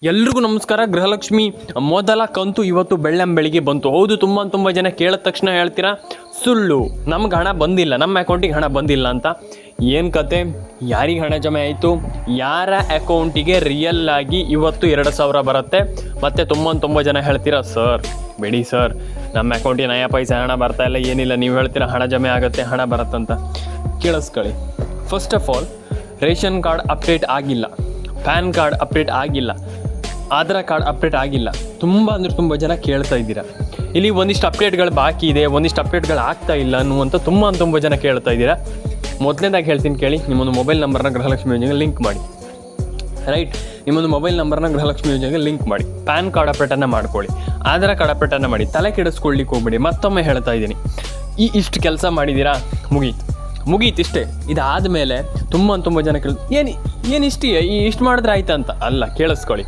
ಎಲ್ರಿಗೂ ನಮಸ್ಕಾರ. ಗೃಹಲಕ್ಷ್ಮಿ ಮೊದಲ ಕಂತು ಇವತ್ತು ಬೆಳ್ಳಂಬೆಳಿಗ್ಗೆ ಬಂತು. ಹೌದು, ತುಂಬ ಜನ ಕೇಳಿದ ತಕ್ಷಣ ಹೇಳ್ತೀರಾ ಸುಳ್ಳು, ನಮ್ಗೆ ಹಣ ಬಂದಿಲ್ಲ, ನಮ್ಮ ಅಕೌಂಟಿಗೆ ಹಣ ಬಂದಿಲ್ಲ ಅಂತ. ಏನು ಕತೆ, ಯಾರಿಗೆ ಹಣ ಜಮೆ ಆಯಿತು, ಯಾರ ಅಕೌಂಟಿಗೆ ರಿಯಲ್ ಆಗಿ ಇವತ್ತು 2,000 ಬರುತ್ತೆ? ಮತ್ತು ತುಂಬ ಜನ ಹೇಳ್ತೀರಾ ಸರ್ ಬಿಡಿ ಸರ್, ನಮ್ಮ ಅಕೌಂಟಿಗೆ ನಯ ಪೈಸೆ ಹಣ ಬರ್ತಾ ಇಲ್ಲ, ಏನಿಲ್ಲ, ನೀವು ಹೇಳ್ತೀರಾ ಹಣ ಜಮೆ ಆಗುತ್ತೆ, ಹಣ ಬರುತ್ತಂತ. ಕೇಳಿಸ್ಕೊಳ್ಳಿ. First of all, ration card update ಆಗಿಲ್ಲ, ಪ್ಯಾನ್ ಕಾರ್ಡ್ ಅಪ್ಡೇಟ್ ಆಗಿಲ್ಲ, ಆಧಾರ್ ಕಾರ್ಡ್ ಅಪ್ಡೇಟ್ ಆಗಿಲ್ಲ. ತುಂಬ ಜನ ಕೇಳ್ತಾ ಇದ್ದೀರಾ. ಇಲ್ಲಿ ಒಂದಿಷ್ಟು ಅಪ್ಡೇಟ್ಗಳು ಬಾಕಿ ಇದೆ, ಒಂದಿಷ್ಟು ಅಪ್ಡೇಟ್ಗಳು ಆಗ್ತಾ ಇಲ್ಲ ಅನ್ನುವಂಥ ತುಂಬ ಜನ ಕೇಳ್ತಾ ಇದ್ದೀರಾ. ಮೊದಲನೇದಾಗಿ ಹೇಳ್ತೀನಿ ಕೇಳಿ. ನಿಮ್ಮೊಂದು ಮೊಬೈಲ್ ನಂಬರ್ನ ಗೃಹಲಕ್ಷ್ಮಿ ಯೋಜನೆಗೆ ಲಿಂಕ್ ಮಾಡಿ. ರೈಟ್, ನಿಮ್ಮೊಂದು ಮೊಬೈಲ್ ನಂಬರ್ನ ಗೃಹಲಕ್ಷ್ಮಿ ಯೋಜನೆಗೆ ಲಿಂಕ್ ಮಾಡಿ. ಪ್ಯಾನ್ ಕಾರ್ಡ್ ಅಪ್ಡೇಟನ್ನು ಮಾಡ್ಕೊಳ್ಳಿ, ಆಧಾರ್ ಕಾರ್ಡ್ ಅಪ್ಡೇಟನ್ನು ಮಾಡಿ. ತಲೆ ಕೆಡಿಸ್ಕೊಳ್ಳಿಕ್ಕೆ ಹೋಗ್ಬೇಡಿ. ಮತ್ತೊಮ್ಮೆ ಹೇಳ್ತಾ ಇದ್ದೀನಿ, ಇಷ್ಟು ಕೆಲಸ ಮಾಡಿದ್ದೀರಾ, ಮುಗೀತು ಇಷ್ಟೇ. ಇದಾದಮೇಲೆ ತುಂಬ ಜನ ಏನು ಇಷ್ಟು ಮಾಡಿದ್ರೆ ಆಯ್ತು ಅಂತ ಅಲ್ಲ. ಕೇಳಿಸ್ಕೊಳ್ಳಿ.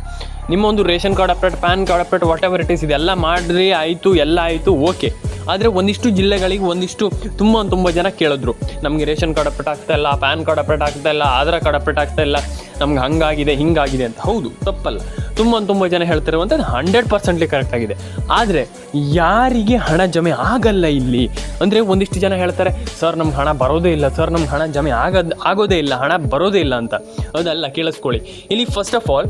ನಿಮ್ಮೊಂದು ration card update, PAN card update, whatever it is, ಇದೆಲ್ಲ ಮಾಡಿದ್ರೆ ಆಯಿತು, ಎಲ್ಲ ಆಯಿತು, ಓಕೆ. ಆದರೆ ಒಂದಿಷ್ಟು ಜಿಲ್ಲೆಗಳಿಗೆ ಒಂದಿಷ್ಟು ತುಂಬ ಜನ ಕೇಳಿದ್ರು, ನಮಗೆ ರೇಷನ್ ಕಾರ್ಡ್ ಅಪ್ಡೇಟ್ ಆಗ್ತಾಯಿಲ್ಲ, ಪ್ಯಾನ್ ಕಾರ್ಡ್ ಅಪ್ಡೇಟ್ ಆಗ್ತಾಯಿಲ್ಲ, ಆಧಾರ್ ಕಾರ್ಡ್ ಅಪ್ಡೇಟ್ ಆಗ್ತಾಯಿಲ್ಲ, ನಮ್ಗೆ ಹಂಗಾಗಿದೆ ಹಿಂಗಾಗಿದೆ ಅಂತ. ಹೌದು, ತಪ್ಪಲ್ಲ. ತುಂಬ ಜನ ಹೇಳ್ತಿರುವಂಥದ್ದು 100% ಕರೆಕ್ಟ್ ಆಗಿದೆ. ಆದರೆ ಯಾರಿಗೆ ಹಣ ಜಮೆ ಆಗಲ್ಲ ಇಲ್ಲಿ ಅಂದರೆ, ಒಂದಿಷ್ಟು ಜನ ಹೇಳ್ತಾರೆ ಸರ್ ನಮ್ಗೆ ಹಣ ಬರೋದೇ ಇಲ್ಲ, ಸರ್ ನಮ್ಗೆ ಹಣ ಜಮೆ ಆಗೋದೇ ಇಲ್ಲ, ಹಣ ಬರೋದೇ ಇಲ್ಲ ಅಂತ. ಅದಲ್ಲ, ಕೇಳಿಸ್ಕೊಳ್ಳಿ. ಇಲ್ಲಿ ಫಸ್ಟ್ ಆಫ್ ಆಲ್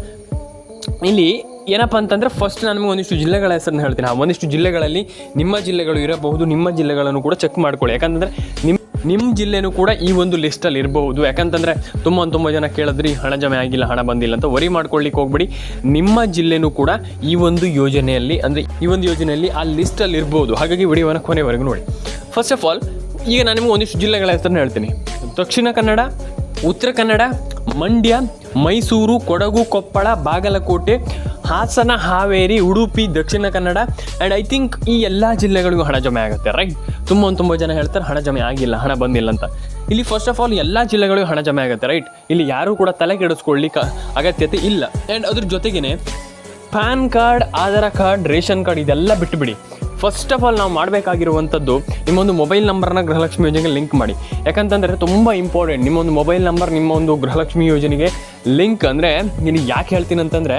ಇಲ್ಲಿ ಏನಪ್ಪ ಅಂತಂದರೆ, ಫಸ್ಟ್ ನಾನು ನಿಮಗೆ ಒಂದಿಷ್ಟು ಜಿಲ್ಲೆಗಳ ಹೆಸರನ್ನು ಹೇಳ್ತೀನಿ. ಆ ಒಂದಿಷ್ಟು ಜಿಲ್ಲೆಗಳಲ್ಲಿ ನಿಮ್ಮ ಜಿಲ್ಲೆಗಳು ಇರಬಹುದು, ನಿಮ್ಮ ಜಿಲ್ಲೆಗಳನ್ನು ಕೂಡ ಚೆಕ್ ಮಾಡ್ಕೊಳ್ಳಿ. ಯಾಕಂತಂದರೆ ನಿಮ್ಮ ಜಿಲ್ಲೆನೂ ಕೂಡ ಈ ಒಂದು ಲಿಸ್ಟಲ್ಲಿ ಇರಬಹುದು. ಯಾಕಂತಂದರೆ ತುಂಬ ಜನ ಕೇಳಿದ್ರಿ ಹಣ ಜಮೆ ಆಗಿಲ್ಲ, ಹಣ ಬಂದಿಲ್ಲ ಅಂತ. ವರಿ ಮಾಡ್ಕೊಳ್ಳಿಕ್ಕೆ ಹೋಗ್ಬಿಡಿ. ನಿಮ್ಮ ಜಿಲ್ಲೆನೂ ಕೂಡ ಈ ಒಂದು ಯೋಜನೆಯಲ್ಲಿ, ಅಂದರೆ ಈ ಒಂದು ಯೋಜನೆಯಲ್ಲಿ ಆ ಲಿಸ್ಟಲ್ಲಿ ಇರ್ಬೋದು. ಹಾಗಾಗಿ ವಿಡಿಯೋವನ್ನು ಕೊನೆವರೆಗೂ ನೋಡಿ. ಫಸ್ಟ್ ಆಫ್ ಆಲ್, ಈಗ ನಾನು ನಿಮಗೆ ಒಂದಿಷ್ಟು ಜಿಲ್ಲೆಗಳ ಹೆಸರನ್ನು ಹೇಳ್ತೀನಿ. Dakshina Kannada, Uttara Kannada, Mandya, Mysuru, Kodagu, Koppal, Bagalkot, Hassan, Haveri, Udupi, Dakshina Kannada and I think ಈ ಎಲ್ಲ ಜಿಲ್ಲೆಗಳಿಗೂ ಹಣ ಜಮೆ ಆಗುತ್ತೆ. ರೈಟ್, ತುಂಬ ಜನ ಹೇಳ್ತಾರೆ ಹಣ ಜಮೆ ಆಗಿಲ್ಲ, ಹಣ ಬಂದಿಲ್ಲ ಅಂತ. ಇಲ್ಲಿ ಫಸ್ಟ್ ಆಫ್ ಆಲ್ ಎಲ್ಲ ಜಿಲ್ಲೆಗಳಿಗೂ ಹಣ ಜಮೆ ಆಗುತ್ತೆ. ರೈಟ್, ಇಲ್ಲಿ ಯಾರೂ ಕೂಡ ತಲೆ ಕೆಡಿಸ್ಕೊಳ್ಳಿಕ್ಕೆ ಅಗತ್ಯತೆ ಇಲ್ಲ. ಆ್ಯಂಡ್ ಅದ್ರ ಜೊತೆಗೇ PAN card, Aadhaar card, ration card ಇದೆಲ್ಲ ಬಿಟ್ಟುಬಿಡಿ. ಫಸ್ಟ್ ಆಫ್ ಆಲ್ ನಾವು ಮಾಡಬೇಕಾಗಿರುವಂಥದ್ದು, ನಿಮ್ಮೊಂದು ಮೊಬೈಲ್ ನಂಬರ್ನ ಗೃಹಲಕ್ಷ್ಮಿ ಯೋಜನೆಗೆ ಲಿಂಕ್ ಮಾಡಿ. ಯಾಕಂತಂದರೆ ತುಂಬ ಇಂಪಾರ್ಟೆಂಟ್. ನಿಮ್ಮೊಂದು ಮೊಬೈಲ್ ನಂಬರ್ ನಿಮ್ಮೊಂದು ಗೃಹಲಕ್ಷ್ಮಿ ಯೋಜನೆಗೆ ಲಿಂಕ್ ಅಂದರೆ, ನಿನಗೆ ಯಾಕೆ ಹೇಳ್ತೀನಿ ಅಂತಂದರೆ,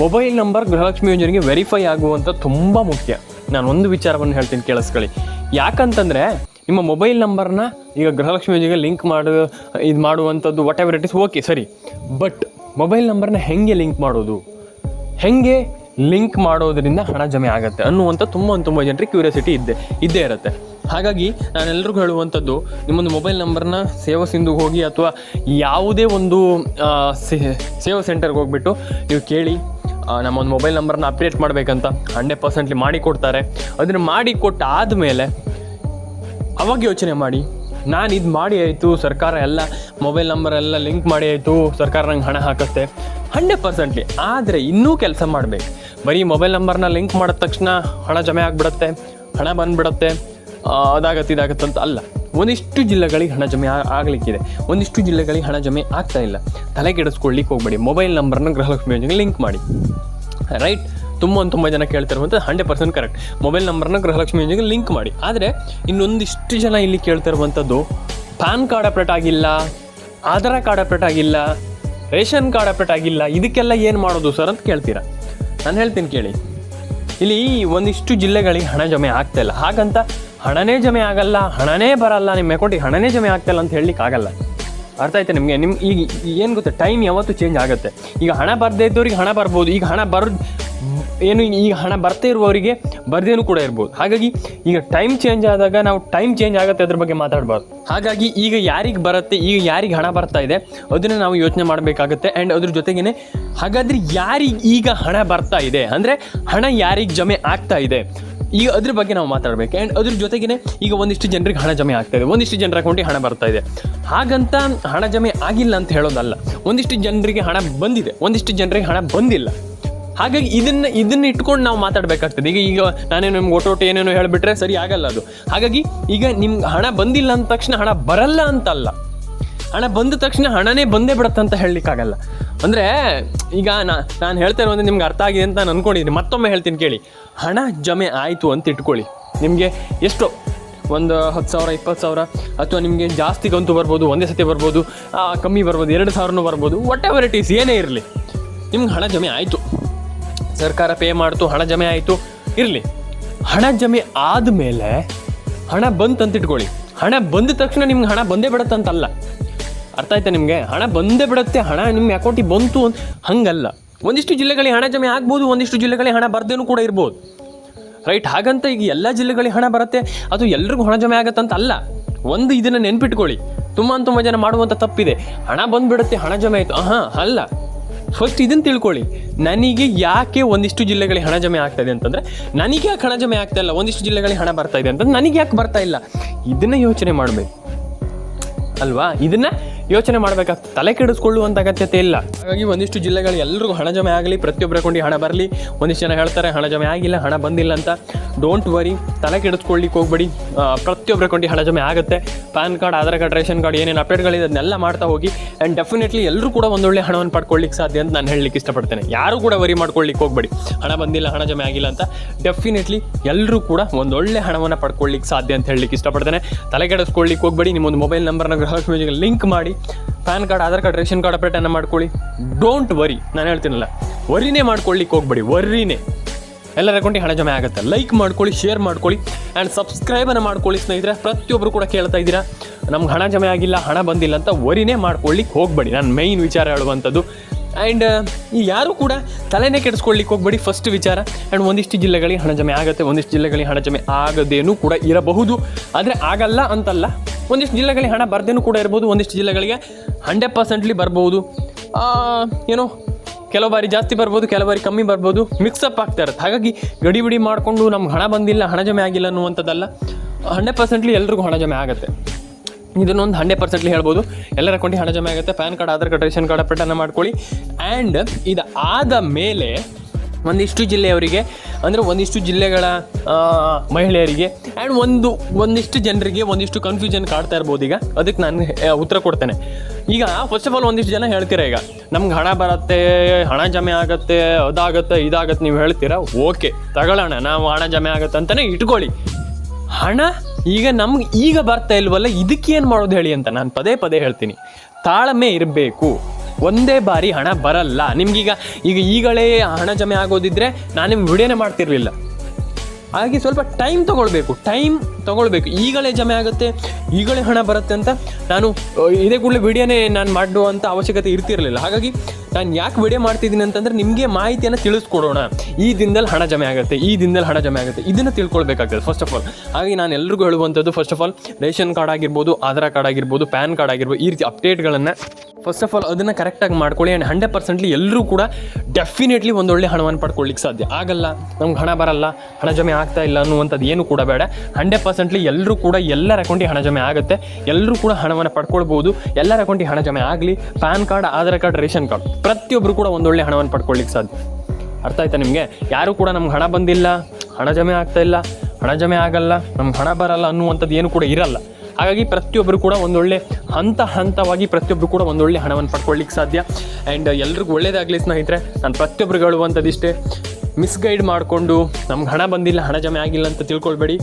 ಮೊಬೈಲ್ ನಂಬರ್ ಗೃಹಲಕ್ಷ್ಮಿ ಯೋಜನೆಗೆ ವೆರಿಫೈ ಆಗುವಂಥ ತುಂಬ ಮುಖ್ಯ. ನಾನು ಒಂದು ವಿಚಾರವನ್ನು ಹೇಳ್ತೀನಿ, ಕೇಳಿಸ್ಕೊಳ್ಳಿ. ಯಾಕಂತಂದರೆ ನಿಮ್ಮ ಮೊಬೈಲ್ ನಂಬರ್ನ ಈಗ ಗೃಹಲಕ್ಷ್ಮಿ ಯೋಜನೆಗೆ ಲಿಂಕ್ ಮಾಡುವಂಥದ್ದು what ever it is, okay ಸರಿ. ಬಟ್ ಮೊಬೈಲ್ ನಂಬರ್ನ ಹೇಗೆ ಲಿಂಕ್ ಮಾಡೋದರಿಂದ ಹಣ ಜಮೆ ಆಗುತ್ತೆ ಅನ್ನುವಂಥ ತುಂಬ ಜನರಿಗೆ ಕ್ಯೂರಿಯಾಸಿಟಿ ಇದ್ದೇ ಇರುತ್ತೆ. ಹಾಗಾಗಿ ನಾನೆಲ್ಲರಿಗೂ ಹೇಳುವಂಥದ್ದು, ನಿಮ್ಮೊಂದು ಮೊಬೈಲ್ ನಂಬರ್ನ ಸೇವಾ ಸಿಂಧುಗೆ ಹೋಗಿ ಅಥವಾ ಯಾವುದೇ ಒಂದು ಸೇವಾ ಸೆಂಟರ್ಗೆ ಹೋಗಿಬಿಟ್ಟು ನೀವು ಕೇಳಿ, ನಮ್ಮೊಂದು ಮೊಬೈಲ್ ನಂಬರ್ನ ಅಪ್ಡೇಟ್ ಮಾಡಬೇಕಂತ 100% ಮಾಡಿಕೊಡ್ತಾರೆ. ಅದನ್ನು ಮಾಡಿಕೊಟ್ಟಾದಮೇಲೆ ಅವಾಗ ಯೋಚನೆ ಮಾಡಿ, ನಾನು ಇದು ಮಾಡಿ ಆಯಿತು, ಸರ್ಕಾರ ಎಲ್ಲ ಮೊಬೈಲ್ ನಂಬರೆಲ್ಲ ಲಿಂಕ್ ಮಾಡಿ ಆಯಿತು, ಸರ್ಕಾರ ನಂಗೆ ಹಣ ಹಾಕುತ್ತೆ 100%. ಆದರೆ ಇನ್ನೂ ಕೆಲಸ ಮಾಡಬೇಕು. ಬರೀ ಮೊಬೈಲ್ ನಂಬರ್ನ ಲಿಂಕ್ ಮಾಡಿದ ತಕ್ಷಣ ಹಣ ಜಮೆ ಆಗಿಬಿಡುತ್ತೆ, ಹಣ ಬಂದುಬಿಡುತ್ತೆ, ಇದಾಗತ್ತೆ ಅಂತ ಅಲ್ಲ. ಒಂದಿಷ್ಟು ಜಿಲ್ಲೆಗಳಿಗೆ ಹಣ ಜಮೆ ಆಗಲಿಕ್ಕಿದೆ, ಒಂದಿಷ್ಟು ಜಿಲ್ಲೆಗಳಿಗೆ ಹಣ ಜಮೆ ಆಗ್ತಾ ಇಲ್ಲ. ತಲೆ ಕೆಡಿಸ್ಕೊಳ್ಳಿಕ್ಕೆ ಹೋಗ್ಬೇಡಿ. ಮೊಬೈಲ್ ನಂಬರ್ನ ಗೃಹಲಕ್ಷ್ಮಿ ಯೋಜನೆಗೆ ಲಿಂಕ್ ಮಾಡಿ. ರೈಟ್, ತುಂಬ ಜನ ಕೇಳ್ತಿರುವಂಥದ್ದು 100% ಕರೆಕ್ಟ್. ಮೊಬೈಲ್ ನಂಬರ್ನ ಗೃಹಲಕ್ಷ್ಮಿ ಯೋಜನೆಗೆ ಲಿಂಕ್ ಮಾಡಿ. ಆದರೆ ಇನ್ನೊಂದಿಷ್ಟು ಜನ ಇಲ್ಲಿ ಕೇಳ್ತಿರುವಂಥದ್ದು, ಪ್ಯಾನ್ ಕಾರ್ಡ್ ಅಪ್ಡೇಟ್ ಆಗಿಲ್ಲ, ಆಧಾರ್ ಕಾರ್ಡ್ ಅಪ್ಡೇಟ್ ಆಗಿಲ್ಲ, ರೇಷನ್ ಕಾರ್ಡ್ ಅಪ್ಡೇಟ್ ಆಗಿಲ್ಲ, ಇದಕ್ಕೆಲ್ಲ ಏನು ಮಾಡೋದು ಸರ್ ಅಂತ ಕೇಳ್ತೀರಾ. ನಾನು ಹೇಳ್ತೀನಿ ಕೇಳಿ. ಇಲ್ಲಿ ಒಂದಿಷ್ಟು ಜಿಲ್ಲೆಗಳಿಗೆ ಹಣ ಜಮೆ ಆಗ್ತಾಯಿಲ್ಲ, ಹಾಗಂತ ಹಣನೇ ಜಮೆ ಆಗಲ್ಲ, ಹಣನೇ ಬರಲ್ಲ, ನಿಮ್ಮ ಅಕೌಂಟಿಗೆ ಹಣನೇ ಜಮೆ ಆಗ್ತಾಯಿಲ್ಲ ಅಂತ ಹೇಳಲಿಕ್ಕೆ ಆಗಲ್ಲ. ಅರ್ಥ ಆಯ್ತಾ ನಿಮಗೆ? ಈಗ ಏನು ಗೊತ್ತಾ, ಟೈಮ್ ಯಾವತ್ತೂ ಚೇಂಜ್ ಆಗುತ್ತೆ. ಈಗ ಹಣ ಬರದೇ ಇದ್ದವ್ರಿಗೆ ಹಣ ಬರ್ಬೋದು, ಈಗ ಹಣ ಬರ್ತಾ ಇರುವವರಿಗೆ ಬರ್ದೇನೂ ಕೂಡ ಇರ್ಬೋದು. ಹಾಗಾಗಿ ಈಗ ಟೈಮ್ ಚೇಂಜ್ ಆದಾಗ ನಾವು ಟೈಮ್ ಚೇಂಜ್ ಆಗುತ್ತೆ ಅದ್ರ ಬಗ್ಗೆ ಮಾತಾಡಬಾರ್ದು. ಹಾಗಾಗಿ ಈಗ ಯಾರಿಗೆ ಬರುತ್ತೆ, ಈಗ ಯಾರಿಗೆ ಹಣ ಬರ್ತಾ ಇದೆ ಅದನ್ನು ನಾವು ಯೋಚನೆ ಮಾಡಬೇಕಾಗುತ್ತೆ. ಆ್ಯಂಡ್ ಅದ್ರ ಜೊತೆಗೇ, ಹಾಗಾದರೆ ಯಾರಿಗೆ ಈಗ ಹಣ ಬರ್ತಾ ಇದೆ ಅಂದರೆ ಹಣ ಯಾರಿಗೆ ಜಮೆ ಆಗ್ತಾ ಇದೆ, ಈಗ ಅದ್ರ ಬಗ್ಗೆ ನಾವು ಮಾತಾಡಬೇಕು. ಆ್ಯಂಡ್ ಅದ್ರ ಜೊತೆಗೇ ಈಗ ಒಂದಿಷ್ಟು ಜನರಿಗೆ ಹಣ ಜಮೆ ಆಗ್ತಾಯಿದೆ, ಒಂದಿಷ್ಟು ಜನರ ಅಕೌಂಟಿಗೆ ಹಣ ಬರ್ತಾ ಇದೆ. ಹಾಗಂತ ಹಣ ಜಮೆ ಆಗಿಲ್ಲ ಅಂತ ಹೇಳೋದಲ್ಲ. ಒಂದಿಷ್ಟು ಜನರಿಗೆ ಹಣ ಬಂದಿದೆ, ಒಂದಿಷ್ಟು ಜನರಿಗೆ ಹಣ ಬಂದಿಲ್ಲ. ಹಾಗಾಗಿ ಇದನ್ನು ಇಟ್ಕೊಂಡು ನಾವು ಮಾತಾಡಬೇಕಾಗ್ತದೆ. ಈಗ ನಾನೇನು ನಿಮ್ಗೆ ಒಟ್ಟೊಟ್ಟು ಏನೇನೋ ಹೇಳಿಬಿಟ್ರೆ ಸರಿ ಆಗಲ್ಲ ಅದು. ಹಾಗಾಗಿ ಈಗ ನಿಮ್ಗೆ ಹಣ ಬಂದಿಲ್ಲ ಅಂದ ತಕ್ಷಣ ಹಣ ಬರಲ್ಲ ಅಂತಲ್ಲ, ಹಣ ಬಂದ ತಕ್ಷಣ ಹಣನೇ ಬಂದೇ ಬಿಡುತ್ತೆ ಅಂತ ಹೇಳಲಿಕ್ಕಾಗಲ್ಲ. ಅಂದರೆ ಈಗ ನಾನು ಹೇಳ್ತಾ ಇರೋದು ನಿಮ್ಗೆ ಅರ್ಥ ಆಗಿದೆ ಅಂತ ನಾನು ಅಂದ್ಕೊಂಡಿದ್ದೀನಿ. ಮತ್ತೊಮ್ಮೆ ಹೇಳ್ತೀನಿ ಕೇಳಿ. ಹಣ ಜಮೆ ಆಯಿತು ಅಂತ ಇಟ್ಕೊಳ್ಳಿ, ನಿಮಗೆ ಎಷ್ಟೋ ಒಂದು 10,000 20,000 ಅಥವಾ ನಿಮಗೆ ಜಾಸ್ತಿ ಕಂತು ಬರ್ಬೋದು, ಒಂದೇ ಸತಿ ಬರ್ಬೋದು, ಕಮ್ಮಿ ಬರ್ಬೋದು, 2,000 ಬರ್ಬೋದು, ವಾಟ್ ಎವರ್ ಇಟ್ ಈಸ್, ಏನೇ ಇರಲಿ, ನಿಮ್ಗೆ ಹಣ ಜಮೆ ಆಯಿತು. ಸರ್ಕಾರ ಪೇ ಮಾಡ್ತು, ಹಣ ಜಮೆ ಆಯಿತು, ಇರಲಿ. ಹಣ ಜಮೆ ಆದಮೇಲೆ ಹಣ ಬಂತಂತ ಇಟ್ಕೊಳ್ಳಿ. ಹಣ ಬಂದ ತಕ್ಷಣ ನಿಮ್ಗೆ ಹಣ ಬಂದೇ ಬಿಡುತ್ತಂತಲ್ಲ. ಅರ್ಥ ಆಯ್ತಾ ನಿಮಗೆ? ಹಣ ಬಂದೇ ಬಿಡುತ್ತೆ, ಹಣ ನಿಮ್ಮ ಅಕೌಂಟಿಗೆ ಬಂತು ಅಂತ ಹಂಗಲ್ಲ. ಒಂದಿಷ್ಟು ಜಿಲ್ಲೆಗಳಿಗೆ ಹಣ ಜಮೆ ಆಗ್ಬೋದು, ಒಂದಿಷ್ಟು ಜಿಲ್ಲೆಗಳಿಗೆ ಹಣ ಬರ್ದೇನೂ ಕೂಡ ಇರ್ಬೋದು, ರೈಟ್? ಹಾಗಂತ ಈಗ ಎಲ್ಲ ಜಿಲ್ಲೆಗಳಿಗೆ ಹಣ ಬರುತ್ತೆ, ಅದು ಎಲ್ರಿಗೂ ಹಣ ಜಮೆ ಆಗತ್ತಂತ ಅಲ್ಲ. ಒಂದು ಇದನ್ನು ನೆನ್ಪಿಟ್ಕೊಳ್ಳಿ, ತುಂಬ ಜನ ಮಾಡುವಂಥ ತಪ್ಪಿದೆ. ಹಣ ಬಂದುಬಿಡುತ್ತೆ, ಹಣ ಜಮೆ ಆಯಿತು, ಅಲ್ಲ. ಫಸ್ಟ್ ಇದನ್ನು ತಿಳ್ಕೊಳ್ಳಿ, ನನಗೆ ಯಾಕೆ ಒಂದಿಷ್ಟು ಜಿಲ್ಲೆಗಳಿಗೆ ಹಣ ಜಮೆ ಆಗ್ತಾಯಿದೆ ಅಂತಂದರೆ, ನನಗೆ ಯಾಕೆ ಹಣ ಜಮೆ ಆಗ್ತಾ ಇಲ್ಲ, ಒಂದಿಷ್ಟು ಜಿಲ್ಲೆಗಳಿಗೆ ಹಣ ಬರ್ತಾ ಇದೆ ಅಂತಂದ್ರೆ ನನಗೆ ಯಾಕೆ ಬರ್ತಾ ಇಲ್ಲ, ಇದನ್ನು ಯೋಚನೆ ಮಾಡಬೇಕು ಅಲ್ವಾ? ಇದನ್ನು ಯೋಚನೆ ಮಾಡಬೇಕಾಗ್ತದೆ, ತಲೆ ಕೆಡಿಸ್ಕೊಳ್ಳುವಂಥ ಅಗತ್ಯತೆ ಇಲ್ಲ. ಹಾಗಾಗಿ ಒಂದಿಷ್ಟು ಜಿಲ್ಲೆಗಳು ಎಲ್ರಿಗೂ ಹಣ ಜಮೆ ಆಗಲಿ, ಪ್ರತಿಯೊಬ್ಬರ ಅಕೌಂಟಿಗೆ ಹಣ ಬರಲಿ. ಒಂದಿಷ್ಟು ಜನ ಹೇಳ್ತಾರೆ ಹಣ ಜಮೆ ಆಗಿಲ್ಲ, ಹಣ ಬಂದಿಲ್ಲ ಅಂತ. ಡೋಂಟ್ ವರಿ, ತಲೆ ಕೆಡಿಸ್ಕೊಳ್ಳಿಕ್ಕೆ ಹೋಗ್ಬೇಡಿ. ಪ್ರತಿಯೊಬ್ಬರ ಅಕೌಂಟಿಗೆ ಹಣ ಜಮೆ ಆಗುತ್ತೆ. PAN card, Aadhaar card, ration card ಏನೇನು ಅಪ್ಡೇಟ್ಗಳಿದೆ ಅದನ್ನೆಲ್ಲ ಮಾಡ್ತಾ ಹೋಗಿ. ಆ್ಯಂಡ್ ಡೆಫಿನೆಟ್ಲಿ ಎಲ್ಲರೂ ಕೂಡ ಒಂದೊಳ್ಳೆ ಹಣವನ್ನು ಪಡ್ಕೊಳ್ಳಿಕ್ಕೆ ಸಾಧ್ಯ ಅಂತ ನಾನು ಹೇಳಲಿಕ್ಕೆ ಇಷ್ಟಪಡ್ತೇನೆ. ಯಾರು ಕೂಡ ವರಿ ಮಾಡ್ಕೊಳ್ಳಿಕ್ಕೆ ಹೋಗ್ಬೇಡಿ, ಹಣ ಬಂದಿಲ್ಲ, ಹಣ ಜಮೆ ಆಗಿಲ್ಲ ಅಂತ. ಡೆಫಿನೆಟ್ಲಿ ಎಲ್ಲರೂ ಕೂಡ ಒಂದೊಳ್ಳೆ ಹಣವನ್ನು ಪಡ್ಕೊಳ್ಳಿಕ್ಕೆ ಸಾಧ್ಯ ಅಂತ ಹೇಳಲಿಕ್ಕೆ ಇಷ್ಟಪಡ್ತೇನೆ. ತಲೆ ಕೆಡಿಸ್ಕೊಳ್ಳಿಕ್ಕೆ ಹೋಗ್ಬೇಡಿ. ನಿಮ್ಮೊಂದು ಮೊಬೈಲ್ ನಂಬರ್ನ ಗೃಹಲಕ್ಷ್ಮಿ ಯೋಜನೆಗೆ ಲಿಂಕ್ ಮಾಡಿ, PAN card, Aadhaar card, ration card ಅಪ್ಡೇಟನ್ನು ಮಾಡ್ಕೊಳ್ಳಿ. ಡೋಂಟ್ ವರಿ, ನಾನು ಹೇಳ್ತೀನಲ್ಲ, ವರಿನೇ ಮಾಡ್ಕೊಳ್ಳಿಕ್ಕೆ ಹೋಗ್ಬೇಡಿ. ವರಿನೇ ಎಲ್ಲರ ಅಕೌಂಟಿಗೆ ಹಣ ಜಮೆ ಆಗುತ್ತೆ. ಲೈಕ್ ಮಾಡ್ಕೊಳ್ಳಿ, ಶೇರ್ ಮಾಡ್ಕೊಳ್ಳಿ, ಆ್ಯಂಡ್ ಸಬ್ಸ್ಕ್ರೈಬನ್ನು ಮಾಡ್ಕೊಳ್ಳಿ ಸ್ನೇಹಿತರೆ. ಪ್ರತಿಯೊಬ್ಬರು ಕೂಡ ಕೇಳ್ತಾ ಇದ್ದೀರಾ ನಮ್ಗೆ ಹಣ ಜಮೆ ಆಗಿಲ್ಲ, ಹಣ ಬಂದಿಲ್ಲ ಅಂತ. ವರಿನೇ ಮಾಡ್ಕೊಳ್ಳಿಕ್ಕೆ ಹೋಗಬೇಡಿ, ನಾನು ಮೈನ್ ವಿಚಾರ ಹೇಳುವಂಥದ್ದು. ಆ್ಯಂಡ್ ಈ ಯಾರು ಕೂಡ ತಲೆನೇ ಕೆಡಿಸ್ಕೊಳ್ಳಿಕ್ಕೆ ಹೋಗ್ಬೇಡಿ, ಫಸ್ಟ್ ವಿಚಾರ. ಆ್ಯಂಡ್ ಒಂದಿಷ್ಟು ಜಿಲ್ಲೆಗಳಿಗೆ ಹಣ ಜಮೆ ಆಗುತ್ತೆ, ಒಂದಿಷ್ಟು ಜಿಲ್ಲೆಗಳಿಗೆ ಹಣ ಜಮೆ ಆಗದೇನೂ ಕೂಡ ಇರಬಹುದು. ಆದರೆ ಆಗಲ್ಲ ಅಂತಲ್ಲ, ಒಂದಿಷ್ಟು ಜಿಲ್ಲೆಗಳಿಗೆ ಹಣ ಬರ್ದೇನೂ ಕೂಡ ಇರ್ಬೋದು, ಒಂದಿಷ್ಟು ಜಿಲ್ಲೆಗಳಿಗೆ 100% ಬರ್ಬೋದು. ಏನೋ ಕೆಲವು ಬಾರಿ ಜಾಸ್ತಿ ಬರ್ಬೋದು, ಕೆಲವು ಬಾರಿ ಕಮ್ಮಿ ಬರ್ಬೋದು, ಮಿಕ್ಸಪ್ ಆಗ್ತಾ ಇರುತ್ತೆ. ಹಾಗಾಗಿ ಗಡಿಬಿಡಿ ಮಾಡಿಕೊಂಡು ನಮ್ಗೆ ಹಣ ಬಂದಿಲ್ಲ, ಹಣ ಜಮೆ ಆಗಿಲ್ಲ ಅನ್ನುವಂಥದ್ದಲ್ಲ. 100% ಎಲ್ರಿಗೂ ಹಣ ಜಮೆ ಆಗುತ್ತೆ. ಇದನ್ನೊಂದು 100% ಹೇಳ್ಬೋದು. ಎಲ್ಲರ ಅಕೌಂಟಿಗೆ ಹಣ ಜಮೆ ಆಗುತ್ತೆ. PAN card, Aadhaar card, ration card ಅಪ್ಡೇಟನ್ನು ಮಾಡ್ಕೊಳ್ಳಿ. ಆ್ಯಂಡ್ ಇದು ಆದ ಮೇಲೆ ಒಂದಿಷ್ಟು ಜಿಲ್ಲೆಯವರಿಗೆ, ಅಂದರೆ ಒಂದಿಷ್ಟು ಜಿಲ್ಲೆಗಳ ಮಹಿಳೆಯರಿಗೆ ಆ್ಯಂಡ್ ಒಂದಿಷ್ಟು ಜನರಿಗೆ ಒಂದಿಷ್ಟು ಕನ್ಫ್ಯೂಷನ್ ಕಾಡ್ತಾ ಇರ್ಬೋದು. ಈಗ ಅದಕ್ಕೆ ನಾನು ಉತ್ತರ ಕೊಡ್ತೇನೆ. ಈಗ ಫಸ್ಟ್ ಆಫ್ ಆಲ್ ಒಂದಿಷ್ಟು ಜನ ಹೇಳ್ತೀರಾ, ಈಗ ನಮ್ಗೆ ಹಣ ಬರುತ್ತೆ, ಹಣ ಜಮೆ ಆಗುತ್ತೆ, ಅದಾಗುತ್ತೆ, ಇದಾಗುತ್ತೆ ನೀವು ಹೇಳ್ತೀರಾ. ಓಕೆ, ತಗೊಳ್ಳೋಣ, ನಾವು ಹಣ ಜಮೆ ಆಗುತ್ತೆ ಅಂತಲೇ ಇಟ್ಕೊಳ್ಳಿ. ಹಣ ಈಗ ನಮ್ಗೆ ಈಗ ಬರ್ತಾ ಇಲ್ವಲ್ಲ, ಇದಕ್ಕೇನು ಮಾಡೋದು ಹೇಳಿ ಅಂತ ನಾನು ಪದೇ ಹೇಳ್ತೀನಿ. ತಾಳ್ಮೆ ಇರಬೇಕು. ಒಂದೇ ಬಾರಿ ಹಣ ಬರಲ್ಲ ನಿಮ್ಗೀಗ. ಈಗಲೇ ಹಣ ಜಮೆ ಆಗೋದಿದ್ರೆ ನಾನು ನಿಮ್ಗೆ ವಿಡಿಯೋನೇ ಮಾಡ್ತಿರ್ಲಿಲ್ಲ. ಹಾಗೆ ಸ್ವಲ್ಪ ಟೈಮ್ ತೊಗೊಳ್ಬೇಕು. ಈಗಲೇ ಜಮೆ ಆಗುತ್ತೆ, ಈಗಲೇ ಹಣ ಬರುತ್ತೆ ಅಂತ ನಾನು ಇದೇ ಕೂಡಲೇ ವಿಡಿಯೋನೇ ನಾನು ಮಾಡುವಂಥ ಅವಶ್ಯಕತೆ ಇರ್ತಿರಲಿಲ್ಲ. ಹಾಗಾಗಿ ನಾನು ಯಾಕೆ ವಿಡಿಯೋ ಮಾಡ್ತಿದ್ದೀನಿ ಅಂತಂದರೆ ನಿಮಗೆ ಮಾಹಿತಿಯನ್ನು ತಿಳಿಸ್ಕೊಡೋಣ. ಈ ದಿನದಲ್ಲಿ ಹಣ ಜಮೆ ಆಗುತ್ತೆ, ಇದನ್ನು ತಿಳ್ಕೊಳ್ಬೇಕಾಗ್ತದೆ ಫಸ್ಟ್ ಆಫ್ ಆಲ್. ಹಾಗಾಗಿ ನಾನು ಎಲ್ರಿಗೂ ಹೇಳುವಂಥದ್ದು, first of all ration card ಆಗಿರ್ಬೋದು, ಆಧಾರ್ ಕಾರ್ಡ್ ಆಗಿರ್ಬೋದು, ಪ್ಯಾನ್ ಕಾರ್ಡ್ ಆಗಿರ್ಬೋದು, ಈ ರೀತಿ ಅಪ್ಡೇಟ್ಗಳನ್ನು ಫಸ್ಟ್ ಆಫ್ ಆಲ್ ಅದನ್ನು ಕರೆಕ್ಟಾಗಿ ಮಾಡ್ಕೊಳ್ಳಿ. ಆ್ಯಂಡ್ 100% ಎಲ್ಲರೂ ಕೂಡ ಡೆಫಿನೆಟ್ಲಿ ಒಂದೊಳ್ಳೆ ಹಣವನ್ನು ಪಡ್ಕೊಳ್ಳಿಕ್ಕೆ ಸಾಧ್ಯ ಆಗಲ್ಲ. ನಮ್ಗೆ ಹಣ ಬರಲ್ಲ, ಹಣ ಜಮೆ ಆಗ್ತಾ ಇಲ್ಲ ಅನ್ನುವಂಥದ್ದು ಏನು ಕೂಡ ಬೇಡ. 100% ಎಲ್ಲರೂ ಕೂಡ ಎಲ್ಲರ ಅಕೌಂಟಿಗೆ ಹಣ ಜಮೆ ಆಗುತ್ತೆ. ಎಲ್ಲರೂ ಕೂಡ ಹಣವನ್ನು ಪಡ್ಕೊಳ್ಬೋದು. ಎಲ್ಲರ ಅಕೌಂಟಿಗೆ ಹಣ ಜಮೆ ಆಗಲಿ. PAN card, Aadhaar card, ration card, ಪ್ರತಿಯೊಬ್ಬರು ಕೂಡ ಒಂದೊಳ್ಳೆ ಹಣವನ್ನು ಪಡ್ಕೊಳ್ಳಿಕ್ಕೆ ಸಾಧ್ಯ. ಅರ್ಥ ಆಯ್ತಾ ನಿಮಗೆ? ಯಾರು ಕೂಡ ನಮ್ಗೆ ಹಣ ಬಂದಿಲ್ಲ, ಹಣ ಜಮೆ ಆಗ್ತಾ ಇಲ್ಲ, ಹಣ ಜಮೆ ಆಗಲ್ಲ, ನಮ್ಗೆ ಹಣ ಬರಲ್ಲ ಅನ್ನುವಂಥದ್ದು ಏನು ಕೂಡ ಇರಲ್ಲ. ಹಾಗಾಗಿ ಪ್ರತಿಯೊಬ್ಬರು ಕೂಡ ಒಂದೊಳ್ಳೆ ಹಂತವಾಗಿ ಪ್ರತಿಯೊಬ್ಬರು ಕೂಡ ಒಂದೊಳ್ಳೆ ಹಣವನ್ನು ಪಡ್ಕೊಳ್ಳಿಕ್ಕೆ ಸಾಧ್ಯ. ಆ್ಯಂಡ್ ಎಲ್ರಿಗೂ ಒಳ್ಳೇದಾಗಲಿ ಸ್ನೇಹಿತರೆ. ನಾನು ಪ್ರತಿಯೊಬ್ಬರಿಗೆ ಹೇಳುವಂಥದ್ದು ಇಷ್ಟೇ, ಮಿಸ್ಗೈಡ್ ಮಾಡಿಕೊಂಡು ನಮ್ಗೆ ಹಣ ಬಂದಿಲ್ಲ, ಹಣ ಜಮೆ ಆಗಿಲ್ಲ ಅಂತ ತಿಳ್ಕೊಳ್ಬೇಡಿ.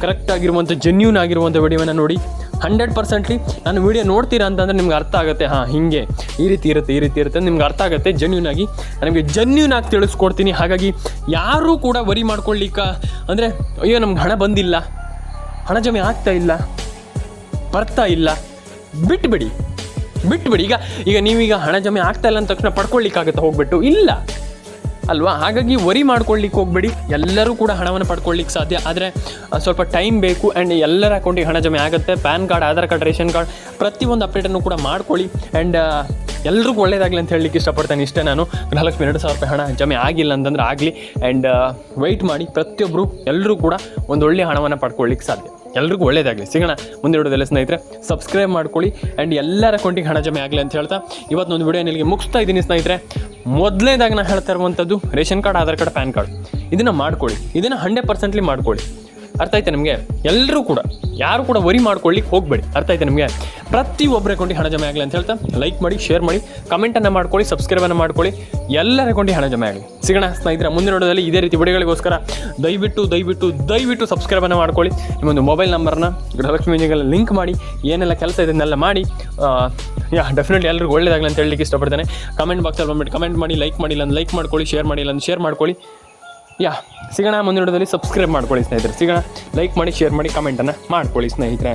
ಕರೆಕ್ಟಾಗಿರುವಂಥ ಜೆನ್ಯೂನ್ ಆಗಿರುವಂಥ ವಿಡಿಯೋನ ನೋಡಿ. 100% ನಾನು ವಿಡಿಯೋ ನೋಡ್ತೀರಾ ಅಂತಂದರೆ ನಿಮ್ಗೆ ಅರ್ಥ ಆಗುತ್ತೆ. ಹಿಂಗೆ ಈ ರೀತಿ ಇರುತ್ತೆ ನಿಮ್ಗೆ ಅರ್ಥ ಆಗುತ್ತೆ. ನನಗೆ ಜೆನ್ಯೂನ್ ಆಗಿ ತಿಳಿಸ್ಕೊಡ್ತೀನಿ. ಹಾಗಾಗಿ ಯಾರೂ ಕೂಡ ವರಿ ಮಾಡ್ಕೊಳ್ಳಿಕ್ಕೆ, ಅಂದರೆ ಅಯ್ಯೋ ನಮ್ಗೆ ಹಣ ಬಂದಿಲ್ಲ, ಹಣ ಜಮೆ ಆಗ್ತಾ ಇಲ್ಲ, ಬರ್ತಾ ಇಲ್ಲ, ಬಿಟ್ಬಿಡಿ. ಈಗ ನೀವೀಗ ಹಣ ಜಮೆ ಆಗ್ತಾ ಇಲ್ಲ ಅಂದ ತಕ್ಷಣ ಪಡ್ಕೊಳ್ಳಿಕ್ಕಾಗತ್ತೆ ಹೋಗ್ಬಿಟ್ಟು? ಇಲ್ಲ ಅಲ್ವಾ? ಹಾಗಾಗಿ ವರಿ ಮಾಡ್ಕೊಳ್ಳಿಕ್ಕೆ ಹೋಗ್ಬೇಡಿ. ಎಲ್ಲರೂ ಕೂಡ ಹಣವನ್ನು ಪಡ್ಕೊಳ್ಳಿಕ್ಕೆ ಸಾಧ್ಯ, ಆದರೆ ಸ್ವಲ್ಪ ಟೈಮ್ ಬೇಕು. ಆ್ಯಂಡ್ ಎಲ್ಲರ ಅಕೌಂಟಿಗೆ ಹಣ ಜಮೆ ಆಗುತ್ತೆ. PAN card, Aadhaar card, ration card, ಪ್ರತಿಯೊಂದು ಅಪ್ಡೇಟನ್ನು ಕೂಡ ಮಾಡ್ಕೊಳ್ಳಿ. ಆ್ಯಂಡ್ ಎಲ್ರಿಗೂ ಒಳ್ಳೇದಾಗಲಿ ಅಂತ ಹೇಳಲಿಕ್ಕೆ ಇಷ್ಟಪಡ್ತೇನೆ. ಇಷ್ಟೇ ನಾನು. ಗೃಹಲಕ್ಷ್ಮಿ 2,000 ರೂಪಾಯಿ ಹಣ ಜಮೆ ಆಗಿಲ್ಲ ಅಂತಂದ್ರೆ ಆಗಲಿ. ಆ್ಯಂಡ್ ವೆಯ್ಟ್ ಮಾಡಿ. ಪ್ರತಿಯೊಬ್ಬರು ಎಲ್ಲರೂ ಕೂಡ ಒಂದೊಳ್ಳೆ ಹಣವನ್ನು ಪಡ್ಕೊಳ್ಳಿಕ್ಕೆ ಸಾಧ್ಯ. ಎಲ್ರಿಗೂ ಒಳ್ಳೇದಾಗಲಿ. ಸಿಗೋಣ ಮುಂದೆ ವಿಡಿಯೋದಲ್ಲಿ ಸ್ನೇಹಿತರೆ. ಸಬ್ಸ್ಕ್ರೈಬ್ ಮಾಡ್ಕೊಳ್ಳಿ. ಆ್ಯಂಡ್ ಎಲ್ಲರ ಅಕೌಂಟಿಗೆ ಹಣ ಜಮೆ ಆಗಲಿ ಅಂತ ಹೇಳ್ತಾ ಇವತ್ತೊಂದು ವಿಡಿಯೋ ನಿಮಗೆ ಮುಗಿಸ್ತಾ ಇದ್ದೀನಿ ಸ್ನೇಹಿತರೆ. ಮೊದಲನೇದಾಗಿ ನಾನು ಹೇಳ್ತಾ ಇರುವಂಥದ್ದು ration card, Aadhaar card, PAN card, ಇದನ್ನು ಮಾಡ್ಕೊಳ್ಳಿ. ಇದನ್ನು 100% ಮಾಡ್ಕೊಳ್ಳಿ. ಅರ್ಥ ಆಯ್ತಾ ನಿಮಗೆ? ಎಲ್ಲರೂ ಕೂಡ ಯಾರು ಕೂಡ ವರಿ ಮಾಡ್ಕೊಳ್ಳಿಕ್ಕೆ ಹೋಗಬೇಡಿ. ಅರ್ಥ ಆಯ್ತಾ ನಿಮಗೆ? ಪ್ರತಿಯೊಬ್ಬರ ಅಕೌಂಟಿಗೆ ಹಣ ಜಮೆ ಆಗಲಿ ಅಂತ ಹೇಳ್ತಾ ಲೈಕ್ ಮಾಡಿ, ಶೇರ್ ಮಾಡಿ, ಕಮೆಂಟನ್ನು ಮಾಡ್ಕೊಳ್ಳಿ, ಸಬ್ಸ್ಕ್ರೈಬನ್ನು ಮಾಡ್ಕೊಳ್ಳಿ. ಎಲ್ಲರ ಅಕೌಂಟಿಗೆ ಹಣ ಜಮೆ ಆಗಲಿ. ಸಿಗೋಣ ಸ್ನೇಹಿತರೆ ಮುಂದಿನ ವಿಡಿಯೋದಲ್ಲಿ ಇದೇ ರೀತಿ ವಿಡಿಯೋಗಳಿಗೋಸ್ಕರ ದಯವಿಟ್ಟು ಸಬ್ಸ್ಕ್ರೈಬನ್ನು ಮಾಡ್ಕೊಳ್ಳಿ. ನಿಮ್ಮೊಂದು ಮೊಬೈಲ್ ನಂಬರ್ನ ಗೃಹಲಕ್ಷ್ಮಿ ಯೋಜನೆಗೆ ಲಿಂಕ್ ಮಾಡಿ, ಏನೆಲ್ಲ ಕೆಲಸ ಇದನ್ನೆಲ್ಲ ಮಾಡಿ ಡೆಫಿನೆಟ್ಲಿ ಎಲ್ರಿಗೂ ಒಳ್ಳೇದಾಗಲಿ ಅಂತ ಹೇಳಲಿಕ್ಕೆ ಇಷ್ಟಪಡ್ತೇನೆ. ಕಮೆಂಟ್ ಬಾಕ್ಸಲ್ಲಿ ಬಂದ್ಬಿಟ್ಟು ಕಮೆಂಟ್ ಮಾಡಿ, ಲೈಕ್ ಮಾಡಿಲ್ಲ ಅಂದ್ರೆ ಲೈಕ್ ಮಾಡ್ಕೊಳ್ಳಿ, ಶೇರ್ ಮಾಡಿಲ್ಲ ಅಂದ್ರೆ ಶೇರ್ ಮಾಡ್ಕೊಳ್ಳಿ. ಸಿಗೋಣ ಮುಂದಿನ ವಿಡಿಯೋದಲ್ಲಿ. ಸಬ್ಸ್ಕ್ರೈಬ್ ಮಾಡ್ಕೊಳ್ಳಿ ಸ್ನೇಹಿತರೆ. ಸಿಗೋಣ, ಲೈಕ್ ಮಾಡಿ, ಶೇರ್ ಮಾಡಿ, ಕಮೆಂಟನ್ನು ಮಾಡ್ಕೊಳ್ಳಿ ಸ್ನೇಹಿತರೆ.